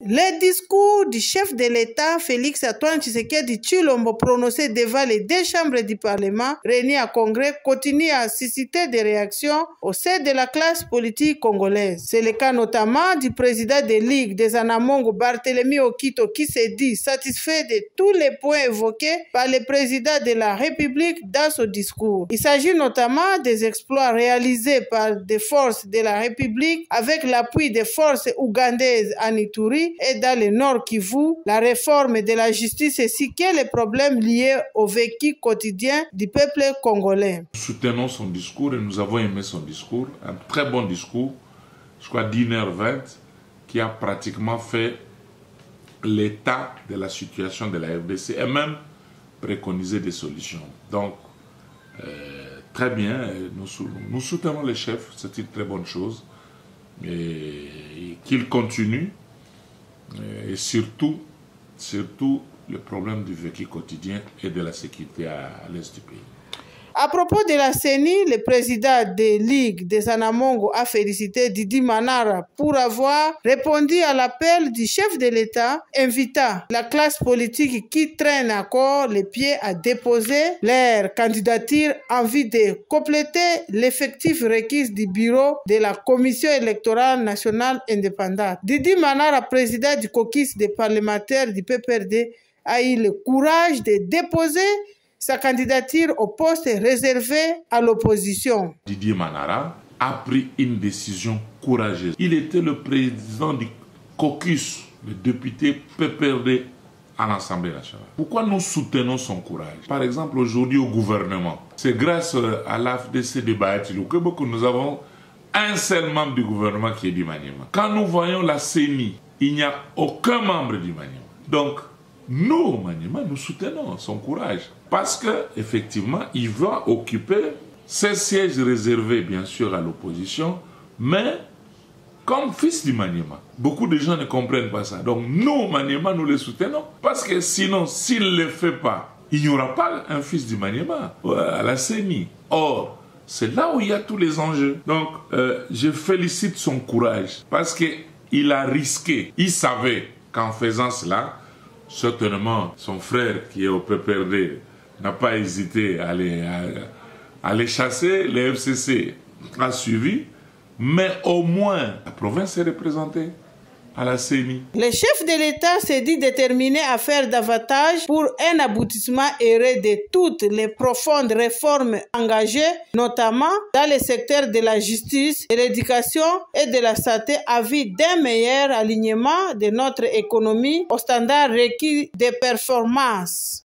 Le discours du chef de l'État, Félix Antoine Tshisekedi Tshilombo, prononcé devant les deux chambres du Parlement réunies à Congrès, continue à susciter des réactions au sein de la classe politique congolaise. C'est le cas notamment du président de Ligue des Anamongo, Barthélemy Okito, qui s'est dit satisfait de tous les points évoqués par le président de la République dans son discours. Il s'agit notamment des exploits réalisés par des forces de la République avec l'appui des forces ougandaises en Ituri et dans le Nord Kivu, la réforme de la justice ainsi que les problèmes liés au vécu quotidien du peuple congolais. Nous soutenons son discours et nous avons aimé son discours, un très bon discours, je crois d'1h20, qui a pratiquement fait l'état de la situation de la RDC et même préconisé des solutions. Donc, très bien, nous soutenons les chefs, c'est une très bonne chose, et qu'ils continuent. Et surtout le problème du vécu quotidien et de la sécurité à l'est du pays. À propos de la CENI, le président de Ligue des Anamongo a félicité Didi Manara pour avoir répondu à l'appel du chef de l'État, invitant la classe politique qui traîne encore les pieds à déposer leur candidature en vue de compléter l'effectif requis du bureau de la Commission électorale nationale indépendante. Didi Manara, président du caucus des parlementaires du PPRD, a eu le courage de déposer sa candidature au poste réservé à l'opposition. Didier Manara a pris une décision courageuse. Il était le président du caucus, le député PPRD à l'Assemblée nationale. Pourquoi nous soutenons son courage? Par exemple, aujourd'hui au gouvernement, c'est grâce à l'AFDC de Bahati Lukwebo que nous avons un seul membre du gouvernement qui est du Maniema. Quand nous voyons la CENI, il n'y a aucun membre du Maniema. Donc, nous, Maniema, nous soutenons son courage. Parce qu'effectivement, il va occuper ces sièges réservés, bien sûr, à l'opposition, mais comme fils du Maniema. Beaucoup de gens ne comprennent pas ça. Donc, nous, Maniema, nous les soutenons. Parce que sinon, s'il ne le fait pas, il n'y aura pas un fils du Maniema à la CENI. Or, c'est là où il y a tous les enjeux. Donc, je félicite son courage. Parce qu'il a risqué. Il savait qu'en faisant cela, certainement, son frère qui est au PPRD n'a pas hésité à les chasser. Le FCC a suivi, mais au moins la province est représentée à la CENI. Le chef de l'État s'est dit déterminé à faire davantage pour un aboutissement heureux de toutes les profondes réformes engagées, notamment dans le secteur de la justice, de l'éducation et de la santé, en vue d'un meilleur alignement de notre économie aux standards requis de performance.